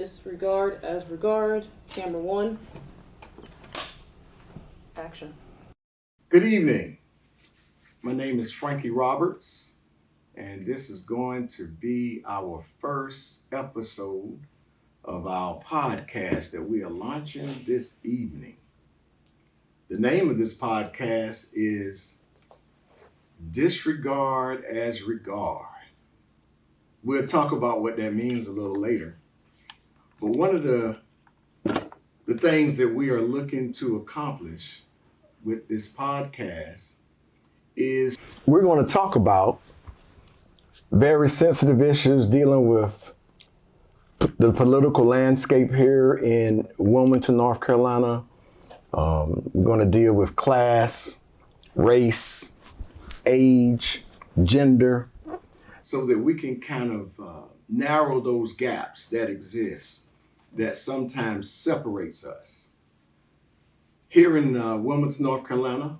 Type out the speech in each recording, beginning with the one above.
Disregard as regard. Camera 1. Action. Good evening. My name is Frankie Roberts, and this is going to be our first episode of our podcast that we are launching this evening. The name of this podcast is Disregard as regard. We'll talk about what that means a little later. But one of the things that we are looking to accomplish with this podcast is we're going to talk about very sensitive issues dealing with the political landscape here in Wilmington, North Carolina. We're going to deal with class, race, age, gender, so that we can kind of narrow those gaps that exist that sometimes separates us. Here in Wilmington, North Carolina,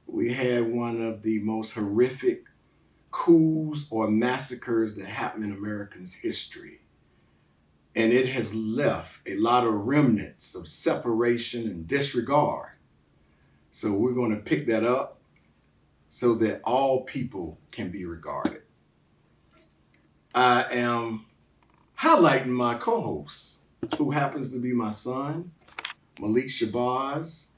we had one of the most horrific coups or massacres that happened in American history. And it has left a lot of remnants of separation and disregard. So we're going to pick that up so that all people can be regarded. I am highlighting my co-host, who happens to be my son, Malik Shabazz,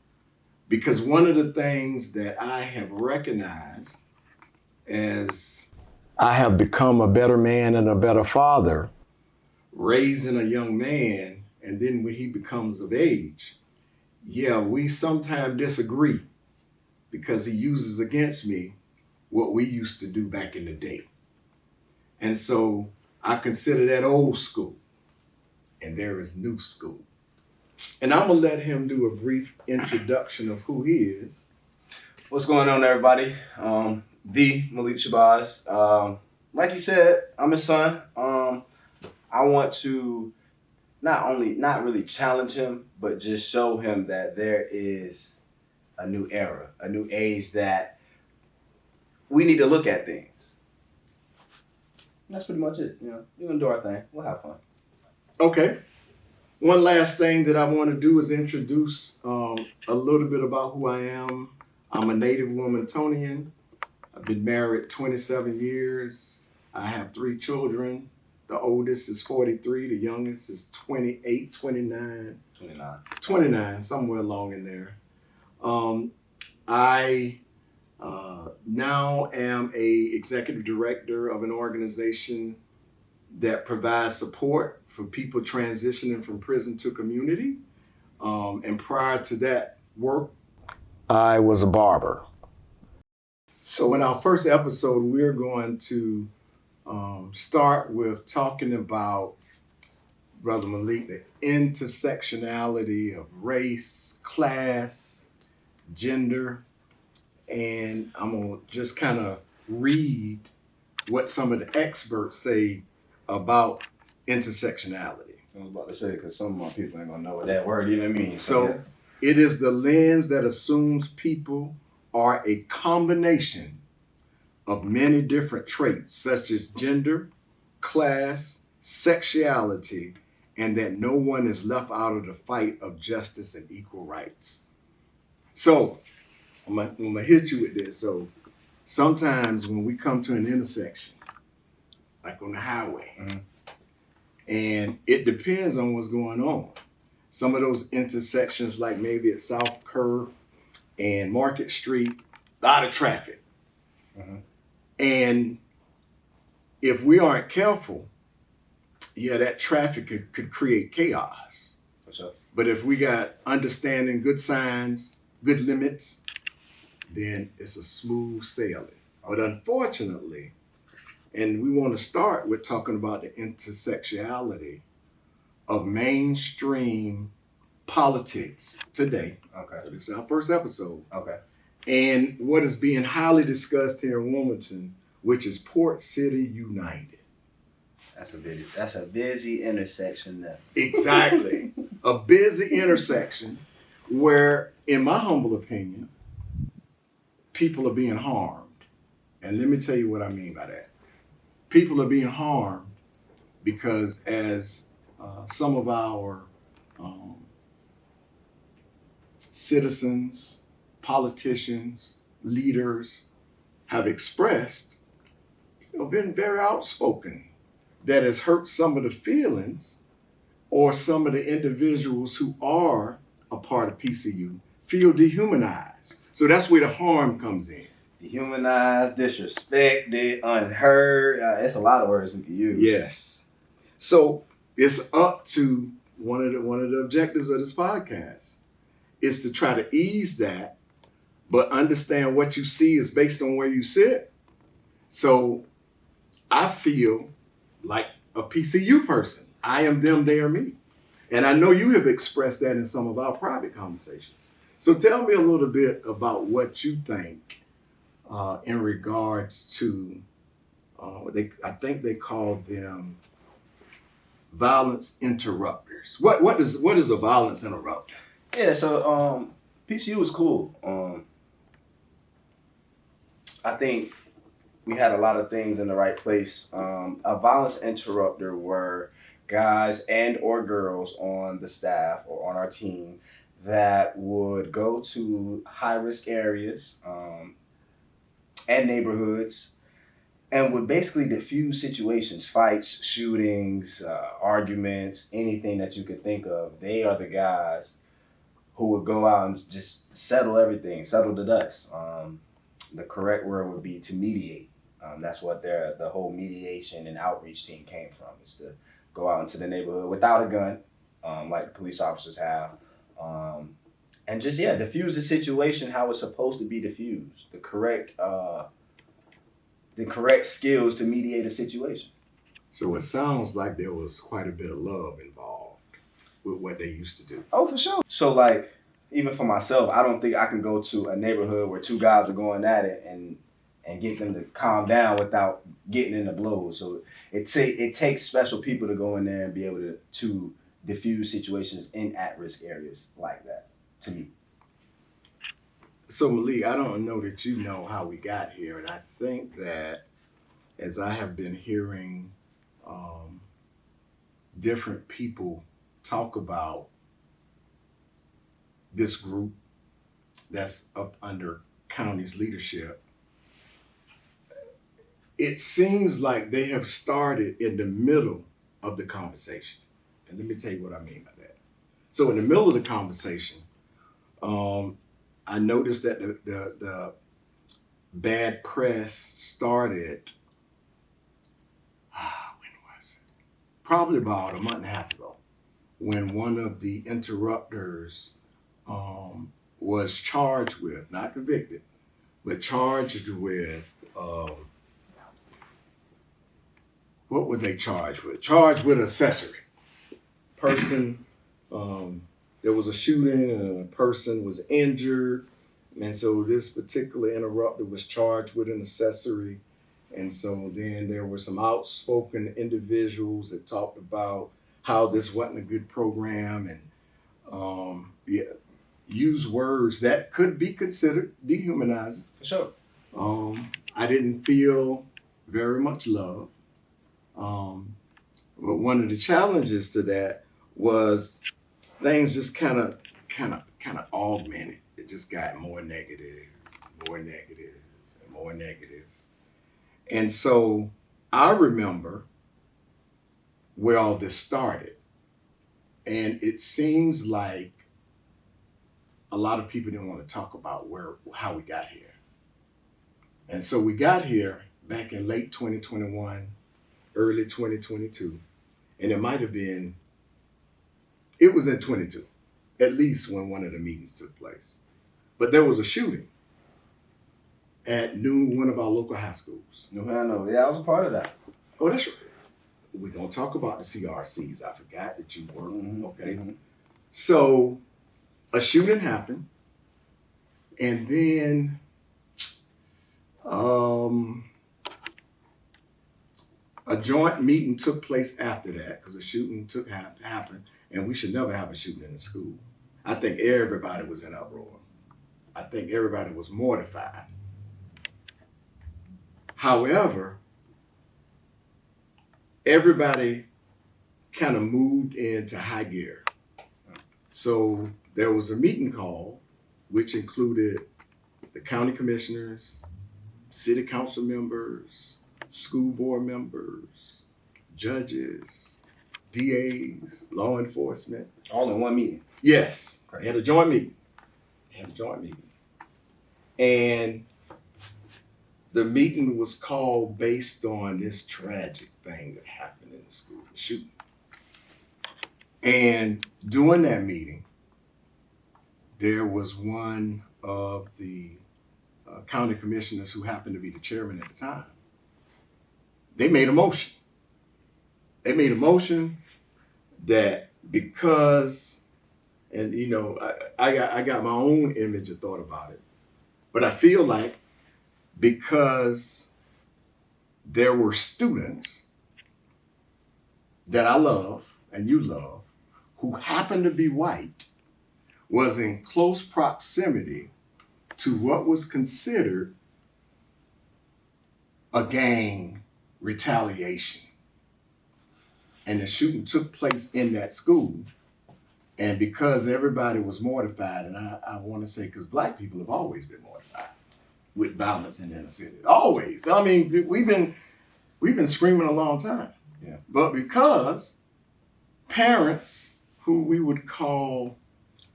because one of the things that I have recognized as I have become a better man and a better father, raising a young man, and then when he becomes of age, we sometimes disagree because he uses against me what we used to do back in the day. And so I consider that old school, and there is new school. And I'm gonna let him do a brief introduction of who he is. What's going on, everybody? The Malik Shabazz. Like you said, I'm his son. I want to not really challenge him, but just show him that there is a new era, a new age that we need to look at things. That's pretty much it. You can do our thing. We'll have fun. Okay. One last thing that I want to do is introduce a little bit about who I am. I'm a native Wilmingtonian. I've been married 27 years. I have 3 children. The oldest is 43. The youngest is 28, 29. 29, somewhere along in there. I now am a executive director of an organization that provides support for people transitioning from prison to community. And prior to that work, I was a barber. So in our first episode, we're going to start with talking about, Brother Malik, the intersectionality of race, class, gender. And I'm going to just kind of read what some of the experts say about intersectionality. I was about to say, because some of my people ain't going to know what that word even means. So it is the lens that assumes people are a combination of many different traits, such as gender, class, sexuality, and that no one is left out of the fight of justice and equal rights. So I'm gonna hit you with this. So sometimes when we come to an intersection, like on the highway, and it depends on what's going on. Some of those intersections, like maybe at South Curve and Market Street, a lot of traffic. And if we aren't careful, that traffic could create chaos. For sure. But if we got understanding, good signs, good limits, then it's a smooth sailing. But unfortunately, and we want to start with talking about the intersectionality of mainstream politics today. Okay. So this is our first episode. Okay. And what is being highly discussed here in Wilmington, which is Port City United. That's a busy intersection there. Exactly. A busy intersection where, in my humble opinion, people are being harmed. And let me tell you what I mean by that. People are being harmed because as some of our citizens, politicians, leaders have expressed, been very outspoken, that has hurt some of the feelings or some of the individuals who are a part of PCU feel dehumanized. So that's where the harm comes in. Dehumanized, disrespected, unheard. It's a lot of words we could use. Yes. So it's up to one of the objectives of this podcast is to try to ease that, but understand what you see is based on where you sit. So I feel like a PCU person. I am them, they are me. And I know you have expressed that in some of our private conversations. So tell me a little bit about what you think in regards to, I think they call them violence interrupters. What is a violence interrupter? Yeah, so PCU is cool. I think we had a lot of things in the right place. A violence interrupter were guys and or girls on the staff or on our team that would go to high-risk areas and neighborhoods and would basically diffuse situations, fights, shootings, arguments, anything that you could think of. They are the guys who would go out and just settle everything, settle the dust. The correct word would be to mediate. That's what the whole mediation and outreach team came from, is to go out into the neighborhood without a gun, like the police officers have, and just, diffuse the situation how it's supposed to be diffused. The correct skills to mediate a situation. So it sounds like there was quite a bit of love involved with what they used to do. Oh, for sure. So, like, even for myself, I don't think I can go to a neighborhood where two guys are going at it and get them to calm down without getting in the blows. So it takes special people to go in there and be able to diffuse situations in at-risk areas like that, to me. So Malik, I don't know that you know how we got here, and I think that as I have been hearing different people talk about this group that's up under county's leadership, it seems like they have started in the middle of the conversation. And let me tell you what I mean by that. So in the middle of the conversation, I noticed that the bad press started, when was it? Probably about a month and a half ago, when one of the interrupters was charged with, not convicted, but charged with, what were they charged with? Charged with accessory. Person, there was a shooting and a person was injured. And so this particular interrupter was charged with an accessory. And so then there were some outspoken individuals that talked about how this wasn't a good program and use words that could be considered dehumanizing. For sure. I didn't feel very much love. But one of the challenges to that was things just kind of augmented. It just got more negative, more negative, and more negative. And so I remember where all this started. And it seems like a lot of people didn't want to talk about how we got here. And so we got here back in late 2021, early 2022. And it was in 22, at least when one of the meetings took place. But there was a shooting at one of our local high schools. New Hanover. Yeah, I was a part of that. Oh, that's right. We're going to talk about the CRCs. I forgot that you were. Mm-hmm. Okay. Mm-hmm. So a shooting happened. And then a joint meeting took place after that because the shooting happened, and we should never have a shooting in the school. I think everybody was in uproar. I think everybody was mortified. However, everybody kind of moved into high gear. So there was a meeting call, which included the county commissioners, city council members, school board members, judges, DAs, law enforcement. All in one meeting. Yes, Correct. they had a joint meeting. And the meeting was called based on this tragic thing that happened in the school, the shooting. And during that meeting, there was one of the county commissioners who happened to be the chairman at the time. They made a motion. That because, and you know, I got my own image of thought about it, but I feel like because there were students that I love and you love who happened to be white, was in close proximity to what was considered a gang retaliation. And the shooting took place in that school. And because everybody was mortified, and I want to say, because Black people have always been mortified with violence in the inner city. Always. I mean, we've been screaming a long time. Yeah. But because parents who we would call,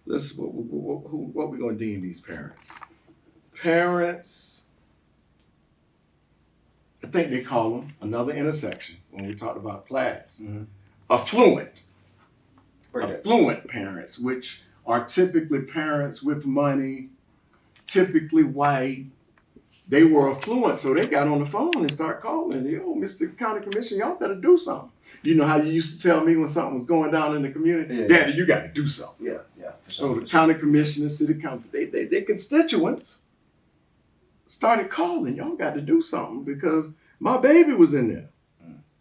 what we gonna deem these parents? Parents, I think they call them another intersection when we talked about class. Mm-hmm. Affluent Right. parents, which are typically parents with money, typically white. They were affluent, so they got on the phone and started calling. Yo, Mr. County Commissioner, y'all better do something. You know how you used to tell me when something was going down in the community? Yeah. Daddy, you got to do something. Yeah. So the county commissioner, city council, they constituents started calling. Y'all got to do something because my baby was in there.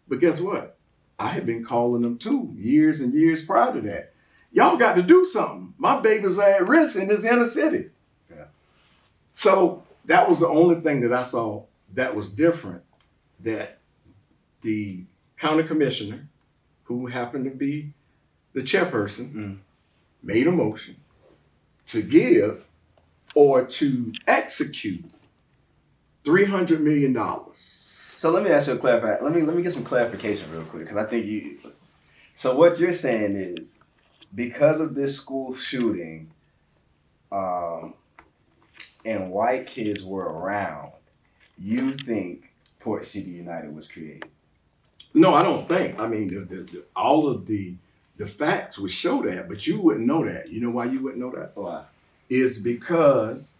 But guess what? I had been calling them too years and years prior to that. Y'all got to do something. My babies are at risk in this inner city. Yeah. So that was the only thing that I saw that was different, that the county commissioner, who happened to be the chairperson, made a motion to give or to execute $300 million. So let me ask you a clarification. Let me get some clarification real quick, because I think you. So what you're saying is, because of this school shooting, and white kids were around, you think Port City United was created? No, I don't think. I mean, all of the facts would show that, but you wouldn't know that. You know why you wouldn't know that? Why? Is because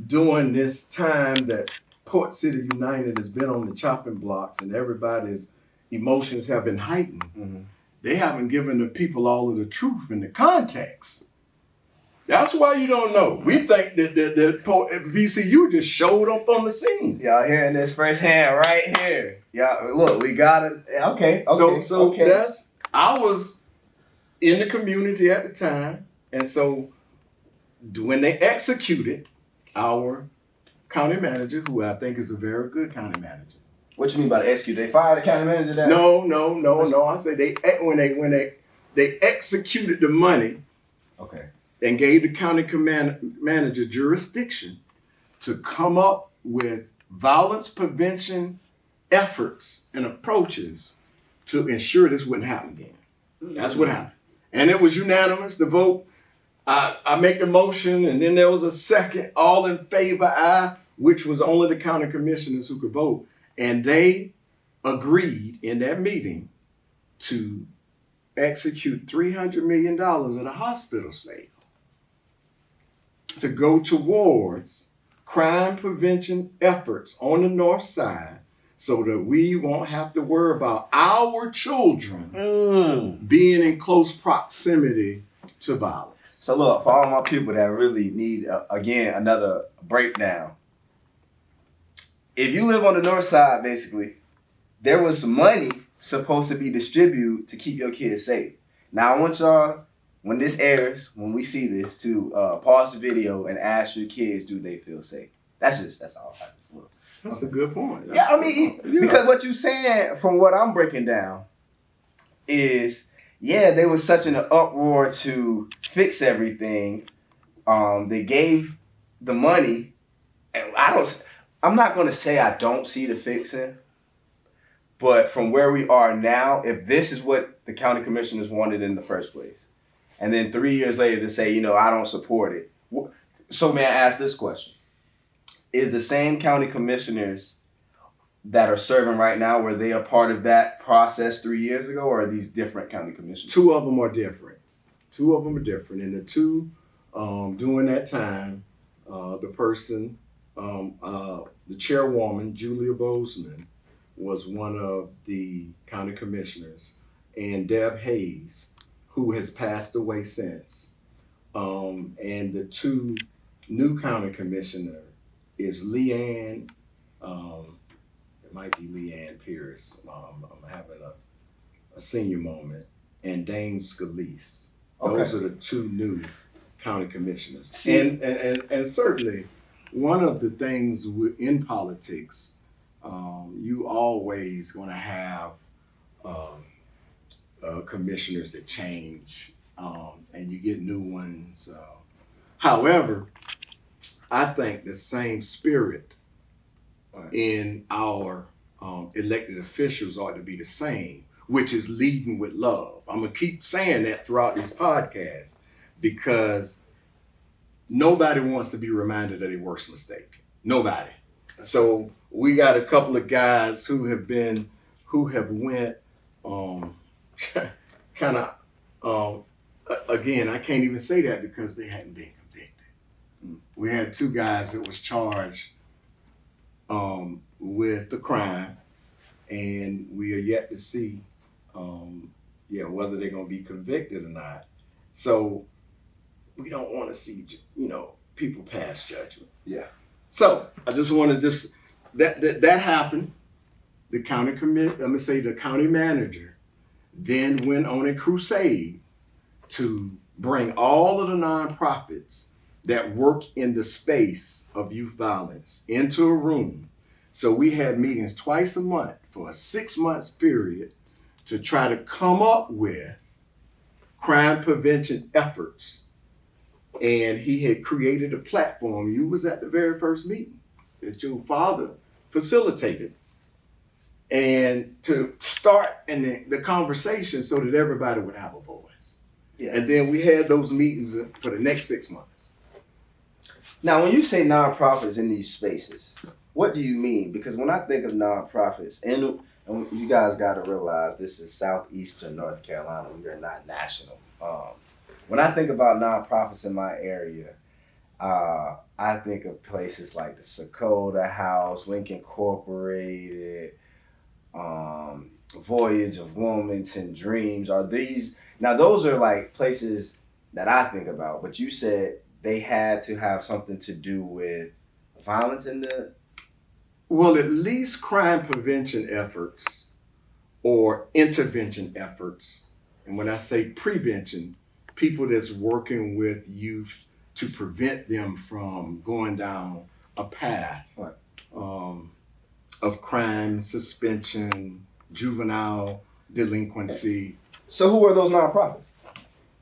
during this time that Port City United has been on the chopping blocks and everybody's emotions have been heightened, they haven't given the people all of the truth and the context. That's why you don't know. We think that VCU just showed up on the scene. Y'all hearing this firsthand right here. Y'all, look, we got it. Okay. So that's, I was in the community at the time, and so when they executed our county manager, who I think is a very good county manager. What you mean by the execute? They fired the county manager? That No. I say when they executed the money. Okay. And gave the county manager jurisdiction to come up with violence prevention efforts and approaches to ensure this wouldn't happen again. That's what happened. And it was unanimous, the vote. I make the motion, and then there was a second, all in favor, aye, which was only the county commissioners who could vote. And they agreed in that meeting to execute $300 million at a hospital sale to go towards crime prevention efforts on the north side so that we won't have to worry about our children being in close proximity to violence. So look, for all my people that really need, again, another breakdown. If you live on the north side, basically, there was some money supposed to be distributed to keep your kids safe. Now I want y'all, when this airs, when we see this, to pause the video and ask your kids, do they feel safe? That's all. That's a good point. Because what you're saying, from what I'm breaking down, is, yeah, they were such an uproar to fix everything. They gave the money, and I'm not going to say I don't see the fixing, but from where we are now, if this is what the county commissioners wanted in the first place, and then 3 years later to say, I don't support it. So may I ask this question? Is the same county commissioners that are serving right now, were they a part of that process 3 years ago, or are these different county commissioners? Two of them are different. And the two, during that time, the person, the chairwoman, Julia Bozeman, was one of the county commissioners, and Deb Hayes, who has passed away since. And the two new county commissioner is Leanne, it might be Leanne Pierce. I'm having a senior moment, and Dane Scalise. Those are the two new county commissioners. And certainly, one of the things in politics, you always going to have commissioners that change, and you get new ones. However, I think the same spirit in our elected officials ought to be the same, which is leading with love. I'm going to keep saying that throughout these podcasts, because nobody wants to be reminded of their worst mistake. Nobody. So we got a couple of guys who have went kind of, again, I can't even say that because they hadn't been convicted. We had two guys that was charged with the crime, and we are yet to see whether they're going to be convicted or not. So we don't want to see, people pass judgment. Yeah. So I just want to that happened. The county manager then went on a crusade to bring all of the nonprofits that work in the space of youth violence into a room. So we had meetings twice a month for a 6 months period to try to come up with crime prevention efforts. And he had created a platform. You was at the very first meeting that your father facilitated, and to start the conversation so that everybody would have a voice. Yeah. And then we had those meetings for the next 6 months. Now, when you say nonprofits in these spaces, what do you mean? Because when I think of nonprofits, and you guys got to realize this is southeastern North Carolina. We are not national. When I think about nonprofits in my area, I think of places like the Sakota House, Lincoln Incorporated, Voyage of Wilmington Dreams. Are these, now those are like places that I think about, but you said they had to have something to do with violence in the... Well, at least crime prevention efforts or intervention efforts. And when I say prevention, people that's working with youth to prevent them from going down a path of crime, suspension, juvenile delinquency. So who are those nonprofits?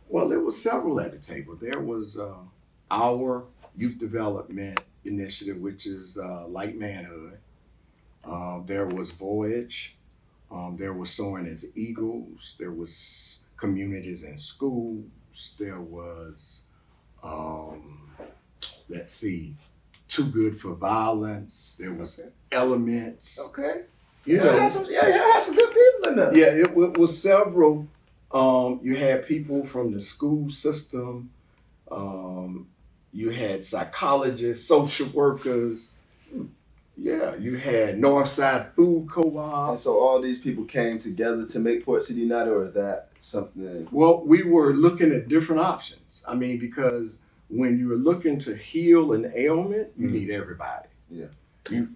Well, there were several at the table. There was our youth development initiative, which is Light Manhood. There was Voyage. There was Soaring as Eagles. There was Communities in Schools. There was, Too Good for Violence. There was Elements. Okay. You had some good people in there. Yeah, it was several. You had people from the school system. You had psychologists, social workers. Yeah, you had Northside Food Co-op. And so all these people came together to make Port City United, or is that something? Well, we were looking at different options. I mean, because when you're looking to heal an ailment, you need everybody. Yeah. You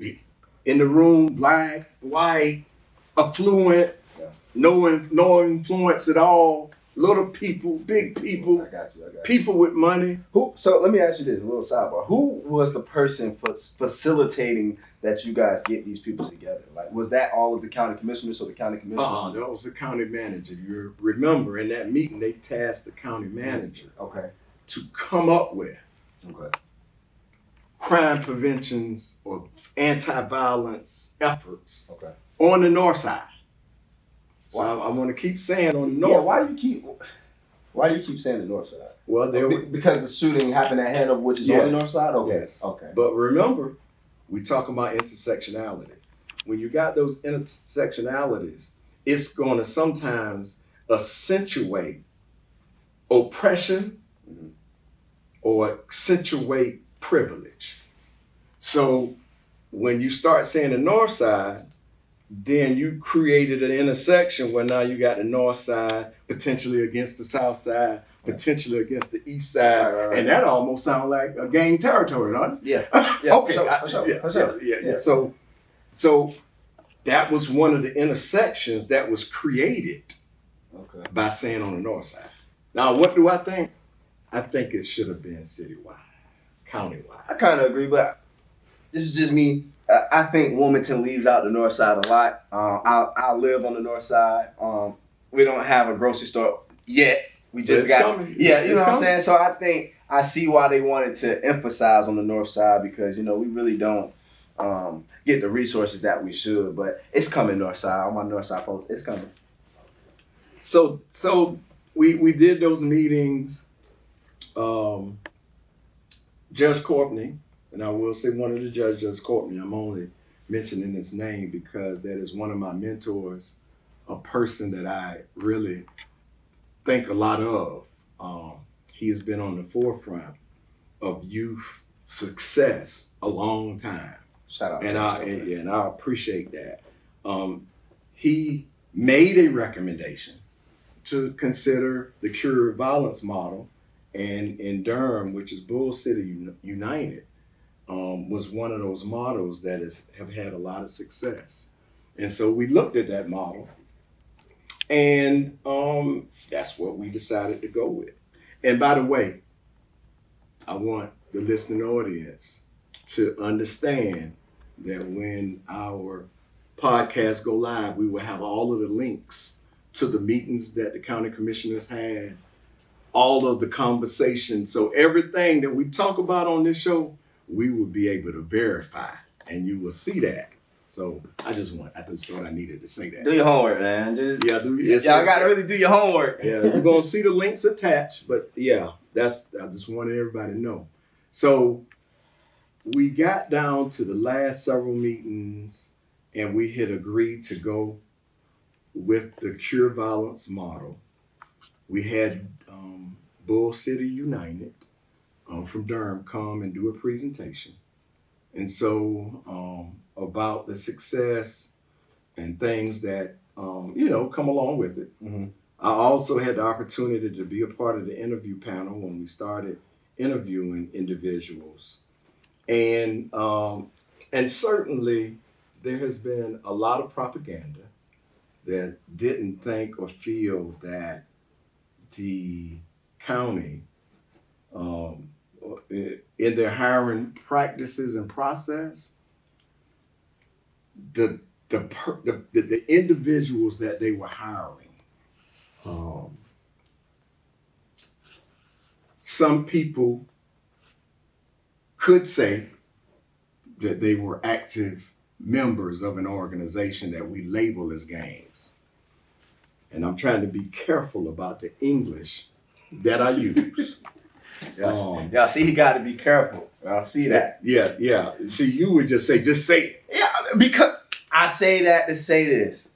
in the room, black, white, affluent, no influence at all. little people, big people, I got you. people with money. So let me ask you this, a little sidebar. Who was the person facilitating that you guys get these people together? Like, was that all of the county commissioners? So the county commissioners? That was the county manager. You remember in that meeting, they tasked the county manager to come up with crime preventions or anti-violence efforts on the north side. So I want to keep saying on the north side. Why do you keep saying the north side? Well, because the shooting happened at Hanover, which is on the north side? Okay. Yes. Okay. But remember, we talk about intersectionality. When you got those intersectionalities, it's going to sometimes accentuate oppression or accentuate privilege. So when you start saying the north side, then you created an intersection where now you got the north side potentially against the south side, potentially against the east side, right. And that almost sounds like a gang territory, doesn't it? Yeah. Okay. For sure. Yeah. So that was one of the intersections that was created by saying on the north side. Now, what do I think? I think it should have been citywide, countywide. I kind of agree, but this is just me. I think Wilmington leaves out the north side a lot. I live on the north side. We don't have a grocery store yet. We just got coming. Yeah, you know what I'm saying? So I think I see why they wanted to emphasize on the north side because, we really don't get the resources that we should. But it's coming north side. All my north side folks, it's coming. So we did those meetings. Judge Courtney, and I will say one of the judges, Courtney, I'm only mentioning his name because that is one of my mentors, a person that I really think a lot of. He's been on the forefront of youth success a long time. Shout out. And I appreciate that. He made a recommendation to consider the cure violence model, and in Durham, which is Bull City United, was one of those models that have had a lot of success. And so we looked at that model, and that's what we decided to go with. And by the way, I want the listening audience to understand that when our podcast go live, we will have all of the links to the meetings that the county commissioners had, all of the conversations. So everything that we talk about on this show, we will be able to verify, and you will see that. So I just thought I needed to say that. Do your homework, man. Y'all gotta really do your homework. Yeah, you're gonna see the links attached, but yeah, I just wanted everybody to know. So we got down to the last several meetings, and we had agreed to go with the cure violence model. We had Bull City United from Durham come and do a presentation. And so about the success and things that, come along with it. Mm-hmm. I also had the opportunity to be a part of the interview panel when we started interviewing individuals. And certainly there has been a lot of propaganda that didn't think or feel that the county, in their hiring practices and process, the individuals that they were hiring, some people could say that they were active members of an organization that we label as gangs. And I'm trying to be careful about the English that I use. Y'all see, he got to be careful. Y'all see that? Yeah. See, you would just say it. Yeah, because I say that to say this.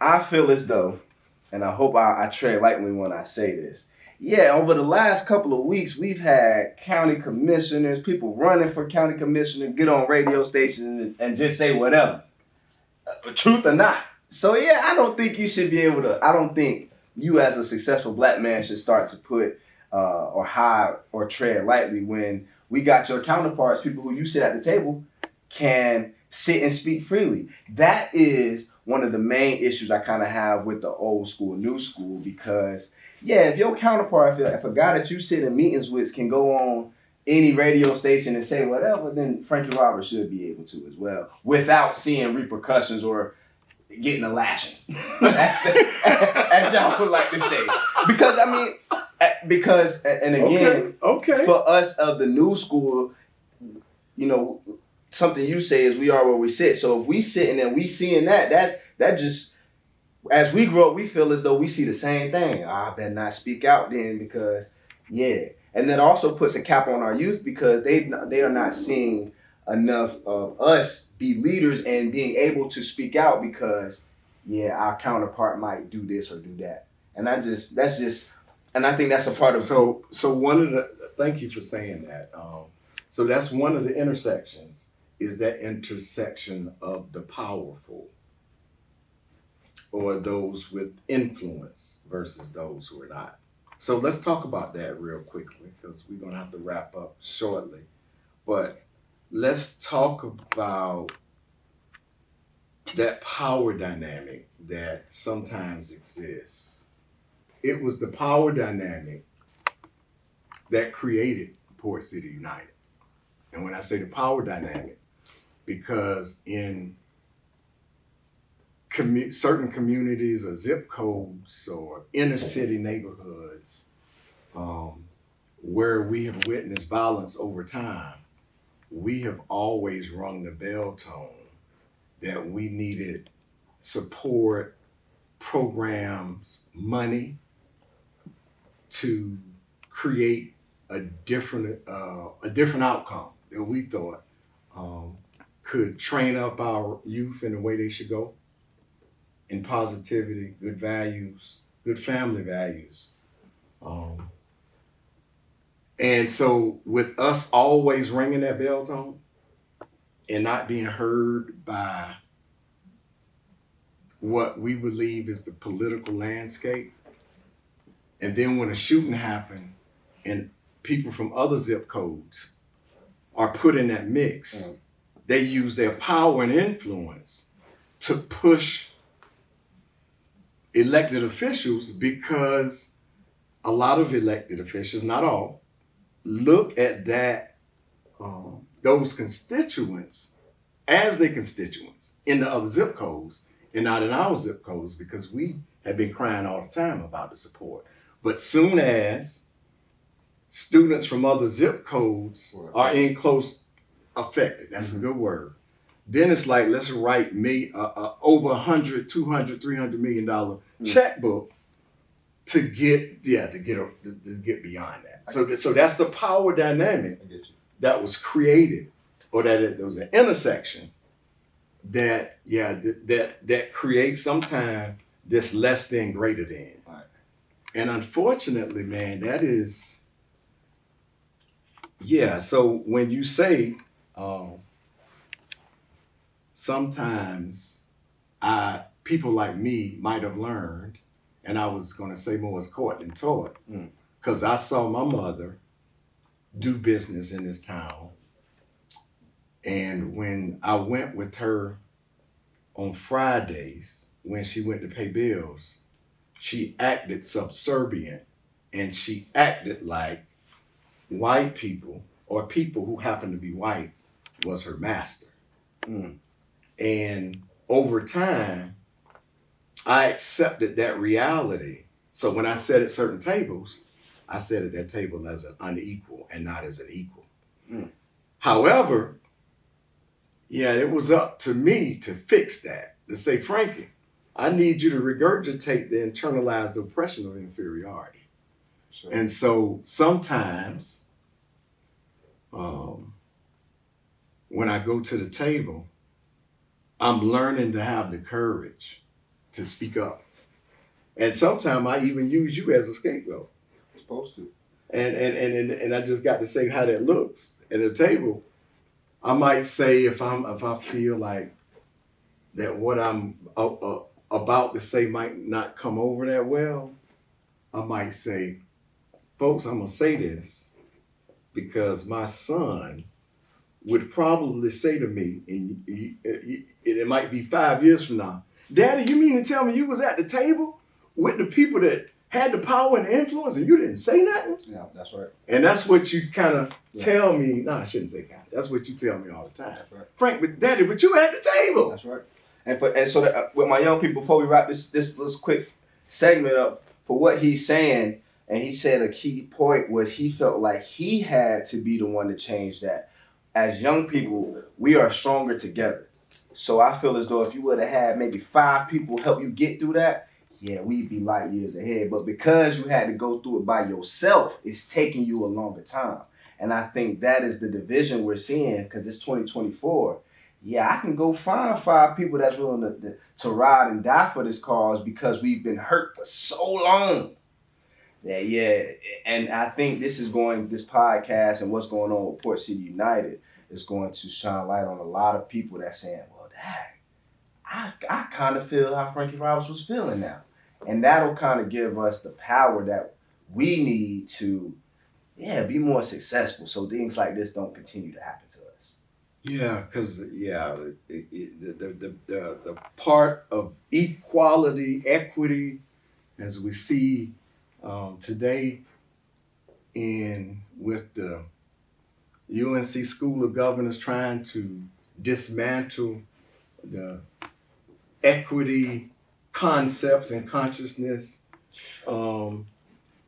I feel as though, and I hope I tread lightly when I say this. Yeah, over the last couple of weeks, we've had county commissioners, people running for county commissioner, get on radio stations and just say whatever, truth or not. So yeah, I don't think you as a successful black man should start to put or hide or tread lightly when we got your counterparts, people who you sit at the table, can sit and speak freely. That is one of the main issues I kind of have with the old school, new school, because yeah, if your counterpart, if a guy that you sit in meetings with can go on any radio station and say whatever, then Frankie Roberts should be able to as well, without seeing repercussions or getting a lashing, as y'all would like to say. Because I mean, and again, okay. For us of the new school, you know, something you say is we are where we sit. So if we sitting and we seeing that just, as we grow up, we feel as though we see the same thing. I better not speak out then because, yeah. And that also puts a cap on our youth because they are not seeing enough of us be leaders and being able to speak out because, yeah, our counterpart might do this or do that. And I think that's a part of. So one of the, thank you for saying that. So that's one of the intersections, is that intersection of the powerful or those with influence versus those who are not. So let's talk about that real quickly because we're going to have to wrap up shortly. But let's talk about that power dynamic that sometimes exists. It was the power dynamic that created Port City United. And when I say the power dynamic, because in certain communities or zip codes or inner city neighborhoods where we have witnessed violence over time, we have always rung the bell tone that we needed support, programs, money to create a different outcome that we thought could train up our youth in the way they should go, in positivity, good values, good family values. And so with us always ringing that bell tone and not being heard by what we believe is the political landscape, and then when a shooting happened and people from other zip codes are put in that mix, they use their power and influence to push elected officials, because a lot of elected officials, not all, look at that those constituents as their constituents in the other zip codes and not in our zip codes, because we have been crying all the time about the support. But soon as students from other zip codes are in close affected, that's a good word, then it's like, let's write me over $100, $200, $300 million checkbook to get beyond that. So that's the power dynamic that was created, or that there was an intersection that creates sometimes this less than greater than. Right. And unfortunately, man, that is, so when you say sometimes people like me might have learned, and I was going to say more is caught than taught, because I saw my mother do business in this town. And when I went with her on Fridays, when she went to pay bills, she acted subservient, and she acted like white people or people who happened to be white was her master. And over time, I accepted that reality. So when I sat at certain tables, I sat at that table as an unequal and not as an equal. However, it was up to me to fix that, to say, Frankie, I need you to regurgitate the internalized oppression of inferiority. Sure. And so sometimes when I go to the table, I'm learning to have the courage to speak up. And sometimes I even use you as a scapegoat. You're supposed to. And I just got to say how that looks at a table. I might say if I feel like that what I'm about to say might not come over that well, I might say, folks, I'm gonna say this because my son would probably say to me, and it might be 5 years from now, Daddy, you mean to tell me you was at the table with the people that had the power and influence and you didn't say nothing? Yeah, that's right. And that's what you kind of tell me. No, I shouldn't say kind of. That's what you tell me all the time. That's right. Frank, but Daddy, but you at the table. That's right. And so that, with my young people, before we wrap this little quick segment up, for what he's saying, and he said a key point was he felt like he had to be the one to change that. As young people, we are stronger together. So I feel as though if you would have had maybe 5 people help you get through that, yeah, we'd be light years ahead. But because you had to go through it by yourself, it's taking you a longer time. And I think that is the division we're seeing because it's 2024. Yeah, I can go find 5 people that's willing to ride and die for this cause because we've been hurt for so long. Yeah. And I think this podcast and what's going on with Port City United is going to shine light on a lot of people that's saying, well, dang, I kind of feel how Frankie Roberts was feeling now. And that'll kind of give us the power that we need to, be more successful so things like this don't continue to happen to us. Yeah, because the part of equality, equity, as we see today with the UNC School of Governors trying to dismantle the equity concepts and consciousness.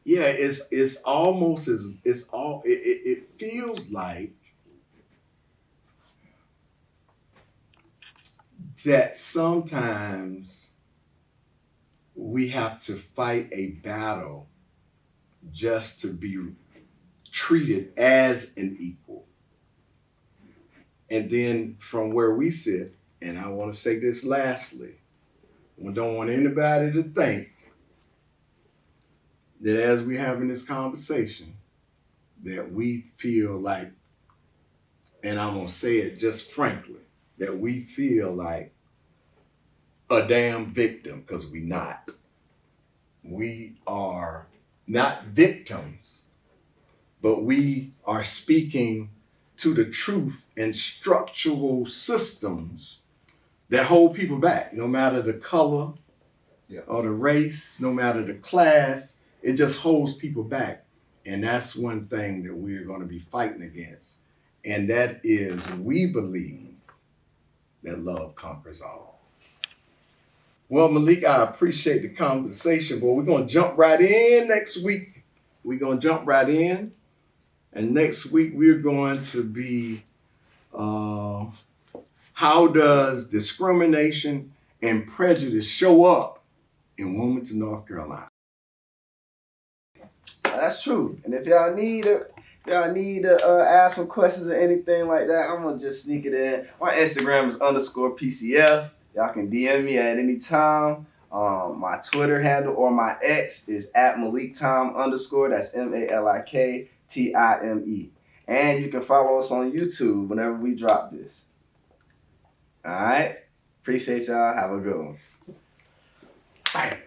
It's almost as it feels like that sometimes we have to fight a battle just to be treated as an equal. And then from where we sit, and I want to say this lastly, I don't want anybody to think that as we're having this conversation, that we feel like, and I'm going to say it just frankly, that we feel like a damn victim, because we're not. We are not victims, but we are speaking to the truth and structural systems that hold people back, no matter the color or the race, no matter the class, it just holds people back. And that's one thing that we're going to be fighting against. And that is, we believe that love conquers all. Well, Malik, I appreciate the conversation, but we're going to jump right in next week. And next week, we're going to be, how does discrimination and prejudice show up in Wilmington, North Carolina? That's true. And if y'all need to ask some questions or anything like that, I'm going to just sneak it in. My Instagram is _PCF. Y'all can DM me at any time. My Twitter handle or my X is @MalikTime_. That's MalikTime. And you can follow us on YouTube whenever we drop this. All right. Appreciate y'all. Have a good one. Bye.